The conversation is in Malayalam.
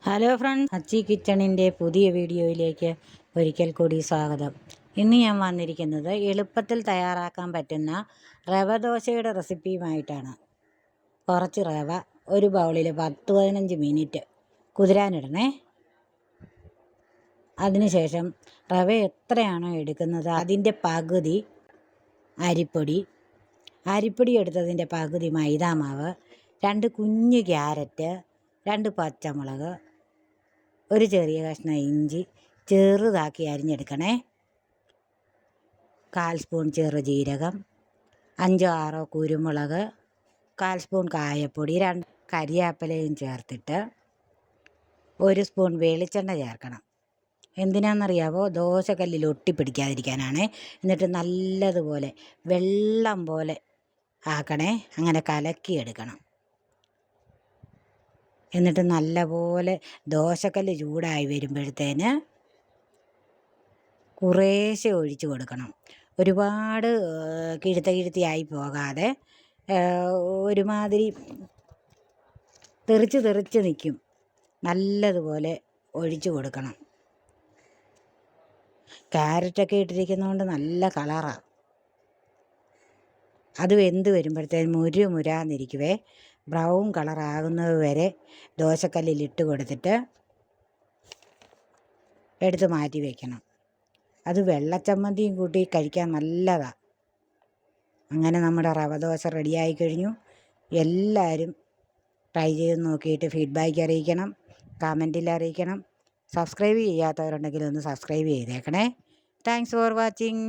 ഹലോ ഫ്രണ്ട്സ്, അച്ചി കിച്ചണിൻ്റെ പുതിയ വീഡിയോയിലേക്ക് ഒരിക്കൽ കൂടി സ്വാഗതം. ഇന്ന് ഞാൻ വന്നിരിക്കുന്നത് എളുപ്പത്തിൽ തയ്യാറാക്കാൻ പറ്റുന്ന റവ ദോശയുടെ റെസിപ്പിയുമായിട്ടാണ്. കുറച്ച് റവ ഒരു ബൗളിൽ 10-15 മിനിറ്റ് കുതിരാനിടണേ. അതിനുശേഷം റവ എത്രയാണോ എടുക്കുന്നത് അതിൻ്റെ പകുതി അരിപ്പൊടി എടുത്തതിൻ്റെ പകുതി മൈദാമാവ്, 2 കുഞ്ഞ് ക്യാരറ്റ്, 2 പച്ചമുളക്, ഒരു ചെറിയ കഷ്ണം ഇഞ്ചി ചെറുതാക്കി അരിഞ്ഞെടുക്കണേ. 1/4 സ്പൂൺ ചെറുജീരകം, 5-6 കുരുമുളക്, 1/4 സ്പൂൺ കായപ്പൊടി, 2 കരിയാപ്പിലയും ചേർത്തിട്ട് 1 സ്പൂൺ വെളിച്ചെണ്ണ ചേർക്കണം. എന്തിനാണെന്നറിയാവോ? ദോശക്കല്ലിൽ ഒട്ടിപ്പിടിക്കാതിരിക്കാനാണ്. എന്നിട്ട് നല്ലതുപോലെ വെള്ളം പോലെ ആക്കണേ. അങ്ങനെ കലക്കിയെടുക്കണം. എന്നിട്ട് നല്ലപോലെ ദോശക്കല്ല് ചൂടായി വരുമ്പോഴത്തേന് കുറേശ്ശെ ഒഴിച്ച് കൊടുക്കണം. ഒരുപാട് കിഴുത്തിയായി പോകാതെ ഒരുമാതിരി തെറിച്ച് നിൽക്കും. നല്ലതുപോലെ ഒഴിച്ച് കൊടുക്കണം. ക്യാരറ്റൊക്കെ ഇട്ടിരിക്കുന്നതുകൊണ്ട് നല്ല കളറാണ്. അത് വെന്ത് വരുമ്പോഴത്തേന് മുരാന്നിരിക്കുവേ. ബ്രൗൺ കളറാകുന്നത് വരെ ദോശക്കല്ലിലിട്ട് കൊടുത്തിട്ട് എടുത്ത് മാറ്റി വയ്ക്കണം. അത് വെള്ളച്ചമ്മന്തിയും കൂട്ടി കഴിക്കാൻ നല്ലതാണ്. അങ്ങനെ നമ്മുടെ റവ ദോശ റെഡിയായി കഴിഞ്ഞു. എല്ലാവരും ട്രൈ ചെയ്ത് നോക്കിയിട്ട് ഫീഡ്ബാക്ക് അറിയിക്കണം, കമൻറ്റിൽ അറിയിക്കണം. സബ്സ്ക്രൈബ് ചെയ്യാത്തവരുണ്ടെങ്കിൽ ഒന്ന് സബ്സ്ക്രൈബ് ചെയ്തേക്കണേ. Thanks for watching.